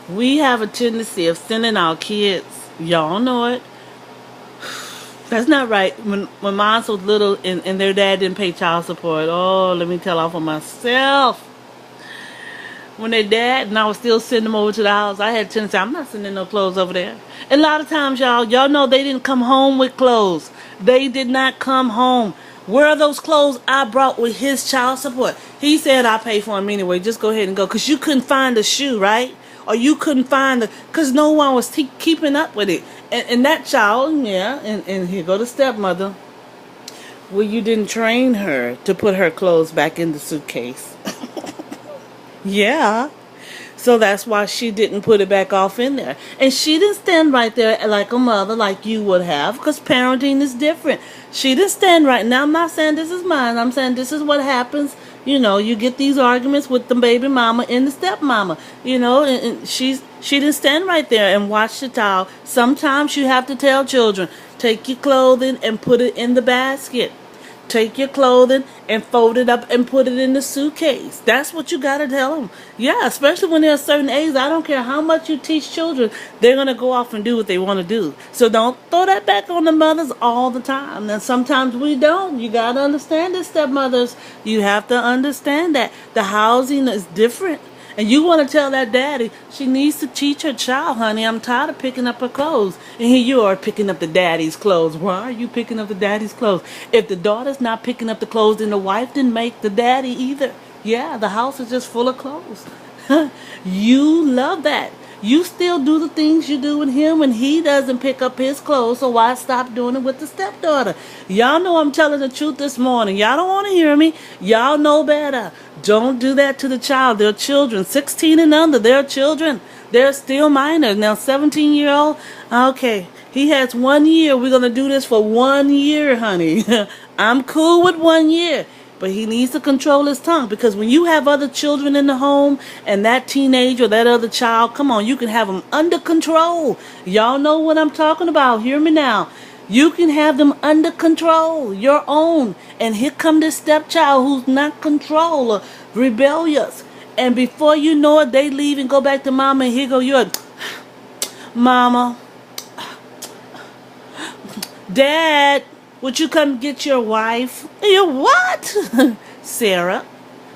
We have a tendency of sending our kids. Y'all know it. That's not right. When mine was little and their dad didn't pay child support. Oh, let me tell off on myself. When their dad and I was still sending them over to the house, I had a tendency, I'm not sending no clothes over there. And a lot of times, y'all know they didn't come home with clothes. They did not come home. Where are those clothes I brought with his child support? He said I pay for them anyway. Just go ahead and go. Because you couldn't find the shoe, right? Or you couldn't find the... Because no one was keeping up with it. And that child, yeah, and here go the stepmother. Well, you didn't train her to put her clothes back in the suitcase. Yeah. So that's why she didn't put it back off in there. And she didn't stand right there like a mother like you would have, because parenting is different. She didn't stand right. Now, I'm not saying this is mine. I'm saying this is what happens. You know, you get these arguments with the baby mama and the stepmama. You know, and she didn't stand right there and watch the child. Sometimes you have to tell children, take your clothing and put it in the basket. Take your clothing and fold it up and put it in the suitcase. That's what you gotta tell them. Yeah, especially when they're a certain age. I don't care how much you teach children, they're gonna go off and do what they want to do. So don't throw that back on the mothers all the time. And sometimes we don't. You gotta understand this, stepmothers. You have to understand that the housing is different. And you want to tell that daddy, she needs to teach her child, honey, I'm tired of picking up her clothes. And here you are picking up the daddy's clothes. Why are you picking up the daddy's clothes? If the daughter's not picking up the clothes, then the wife didn't make the daddy either. Yeah, the house is just full of clothes. You love that. You still do the things you do with him when he doesn't pick up his clothes, so why stop doing it with the stepdaughter? Y'all know I'm telling the truth this morning. Y'all don't want to hear me. Y'all know better. Don't do that to the child. They're children. 16 and under, they're children. They're still minors. Now, 17-year-old, okay, he has 1 year. We're going to do this for 1 year, honey. I'm cool with 1 year. But he needs to control his tongue, because when you have other children in the home and that teenager or that other child, come on, you can have them under control. Y'all know what I'm talking about. Hear me now. You can have them under control, your own. And here come this stepchild who's not control or rebellious. And before you know it, they leave and go back to mama, and here go your mama. Dad, would you come get your wife? Your what? Sarah,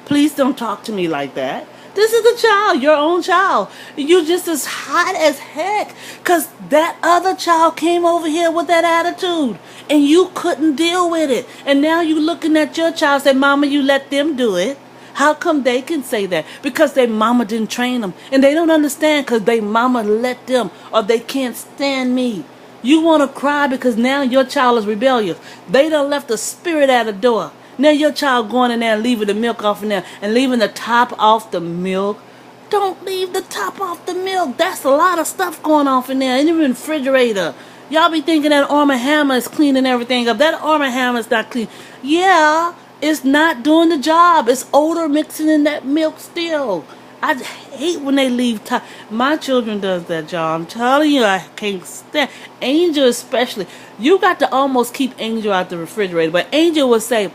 please don't talk to me like that. This is a child, your own child. You just as hot as heck, because that other child came over here with that attitude, and you couldn't deal with it. And now you looking at your child and say, Mama, you let them do it. How come they can say that? Because their mama didn't train them. And they don't understand because their mama let them, or they can't stand me. You want to cry because now your child is rebellious. They done left the spirit at the door. Now your child going in there and leaving the milk off in there and leaving the top off the milk. Don't leave the top off the milk. That's a lot of stuff going off in there. In the refrigerator. Y'all be thinking that Arm & Hammer is cleaning everything up. That Arm & Hammer is not clean. Yeah, it's not doing the job. It's odor mixing in that milk still. I hate when they leave. My children does that, y'all. I'm telling you, I can't stand. Angel especially. You got to almost keep Angel out the refrigerator. But Angel would say,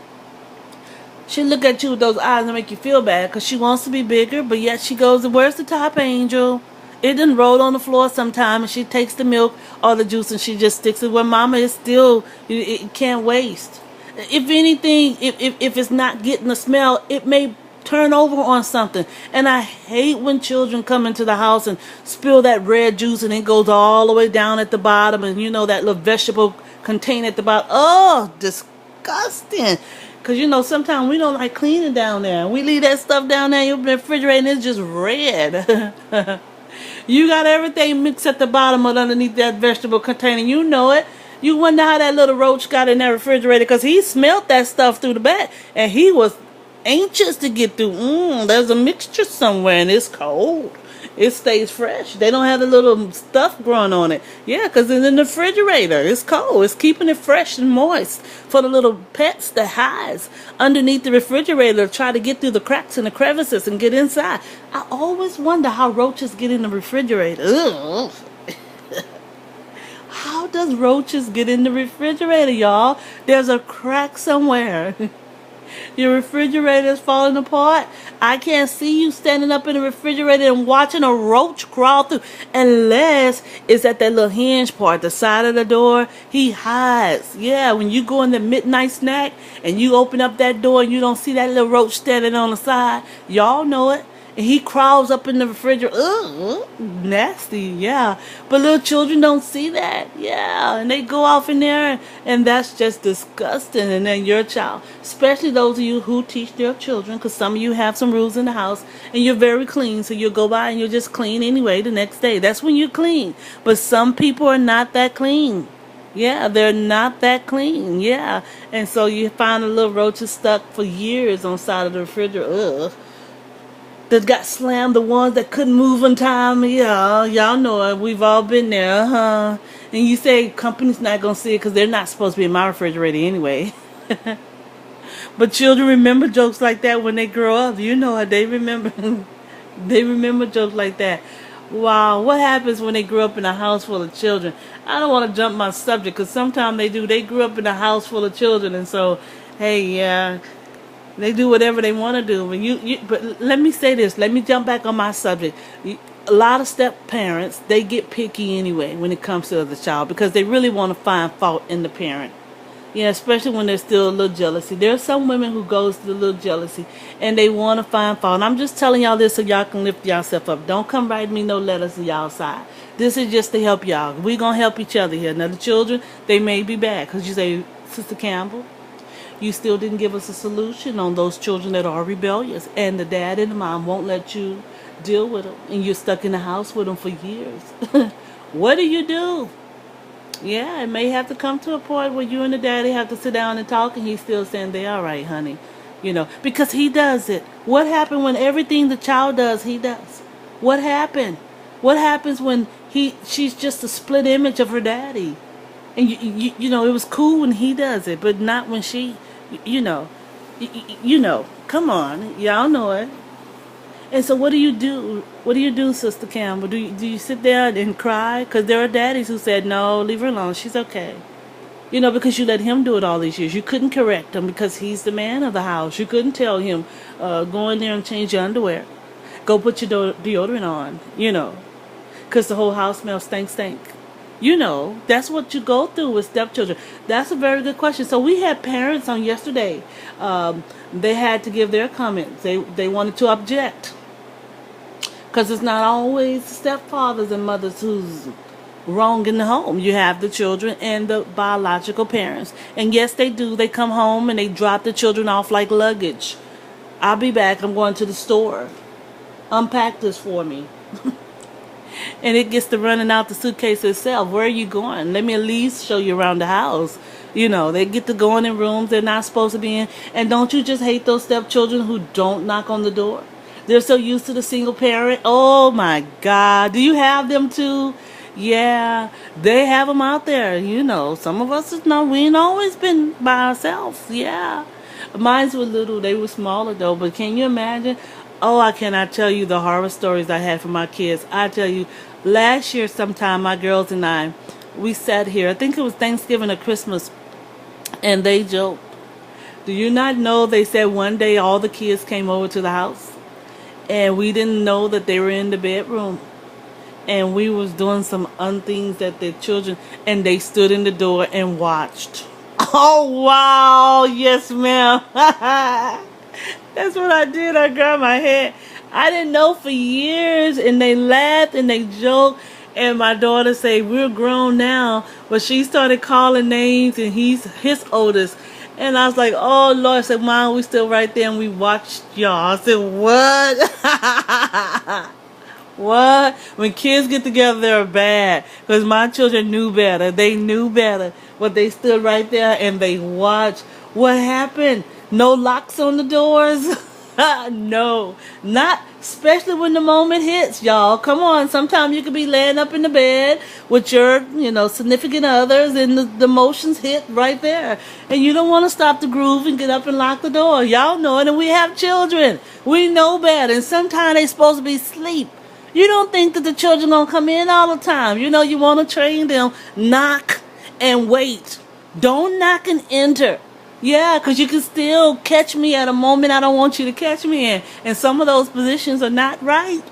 she look at you with those eyes and make you feel bad because she wants to be bigger. But yet she goes, where's the top, Angel? It didn't roll on the floor sometime. And she takes the milk or the juice and she just sticks it where Mama is still. It can't waste. If anything, if it's not getting the smell, it may turn over on something. And I hate when children come into the house and spill that red juice and it goes all the way down at the bottom, and you know that little vegetable container at the bottom. Oh, disgusting. Because you know sometimes we don't like cleaning down there, and we leave that stuff down there in the refrigerator and it's just red. You got everything mixed at the bottom or underneath that vegetable container. You know it. You wonder how that little roach got in that refrigerator, because he smelled that stuff through the back and he was anxious to get through. There's a mixture somewhere and it's cold. It stays fresh. They don't have the little stuff growing on it. Yeah, because it's in the refrigerator. It's cold. It's keeping it fresh and moist for the little pets that hides underneath the refrigerator to try to get through the cracks and the crevices and get inside. I always wonder how roaches get in the refrigerator. Ugh. How does roaches get in the refrigerator, y'all? There's a crack somewhere. Your refrigerator is falling apart. I can't see you standing up in the refrigerator and watching a roach crawl through, unless it's at that little hinge part, the side of the door. He hides. Yeah, when you go in the midnight snack and you open up that door and you don't see that little roach standing on the side, y'all know it. And he crawls up in the refrigerator. Ugh, nasty, yeah. But little children don't see that, yeah. And they go off in there, and that's just disgusting. And then your child, especially those of you who teach their children, because some of you have some rules in the house, and you're very clean, so you'll go by and you'll just clean anyway the next day. That's when you're clean. But some people are not that clean. Yeah, they're not that clean, yeah. And so you find the little roaches stuck for years on the side of the refrigerator. Ugh. That got slammed, the ones that couldn't move in time. Yeah, y'all know it. We've all been there, huh? And you say company's not going to see it because they're not supposed to be in my refrigerator anyway. But children remember jokes like that when they grow up. You know it. They remember. They remember jokes like that. Wow, what happens when they grow up in a house full of children? I don't want to jump my subject because sometimes they do. They grew up in a house full of children, and so, hey, yeah. They do whatever they want to do. But let me say this. Let me jump back on my subject. A lot of step parents, they get picky anyway when it comes to the child because they really want to find fault in the parent. Yeah, especially when there's still a little jealousy. There are some women who goes to the little jealousy and they want to find fault. And I'm just telling y'all this so y'all can lift yourself up. Don't come write me no letters on y'all side. This is just to help y'all. We're going to help each other here. Now the children, they may be bad because you say, Sister Campbell, you still didn't give us a solution on those children that are rebellious. And the dad and the mom won't let you deal with them. And you're stuck in the house with them for years. What do you do? Yeah, it may have to come to a point where you and the daddy have to sit down and talk. And he's still saying, they all right, honey. You know, because he does it. What happened when everything the child does, he does? What happened? What happens when she's just a split image of her daddy? And you know, it was cool when he does it, but not when she, you know, come on, y'all know it. And so what do you do? What do you do, Sister Campbell? Do you sit there and cry? Because there are daddies who said, no, leave her alone, she's okay. You know, because you let him do it all these years. You couldn't correct him because he's the man of the house. You couldn't tell him, go in there and change your underwear. Go put your deodorant on, you know, because the whole house smells stink. You know, that's what you go through with stepchildren. That's a very good question. So we had parents on yesterday. They had to give their comments. They wanted to object. Because it's not always stepfathers and mothers who's wrong in the home. You have the children and the biological parents. And yes, they do. They come home and they drop the children off like luggage. I'll be back. I'm going to the store. Unpack this for me. And it gets to running out the suitcase itself. Where are you going? Let me at least show you around the house. You know, they get to going in rooms they're not supposed to be in. And don't you just hate those stepchildren who don't knock on the door? They're so used to the single parent. Oh my God. Do you have them too? Yeah, they have them out there. You know, some of us, we ain't always been by ourselves. Yeah. Mine were little. They were smaller though. But can you imagine? Oh, I cannot tell you the horror stories I had for my kids. I tell you, last year sometime, my girls and I, we sat here. I think it was Thanksgiving or Christmas, and they joked. Do you not know they said one day all the kids came over to the house, and we didn't know that they were in the bedroom, and we was doing some things that their children, and they stood in the door and watched. Oh, wow. Yes, ma'am. That's what I did. I grabbed my head. I didn't know for years. And they laughed and they joked. And my daughter said, we're grown now. But she started calling names and he's his oldest. And I was like, oh, Lord. I said, Mom, we still right there and we watched y'all. I said, what? What? When kids get together, they're bad. Because my children knew better. They knew better. But they stood right there and they watched. What happened? No locks on the doors? No. Not, especially when the moment hits, y'all. Come on. Sometimes you could be laying up in the bed with your, significant others and the emotions hit right there. And you don't want to stop the groove and get up and lock the door. Y'all know it. And we have children. We know better. And sometimes they're supposed to be asleep. You don't think that the children going to come in all the time. You want to train them. Knock and wait. Don't knock and enter. Yeah, because you can still catch me at a moment I don't want you to catch me in. And some of those positions are not right.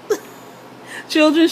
Children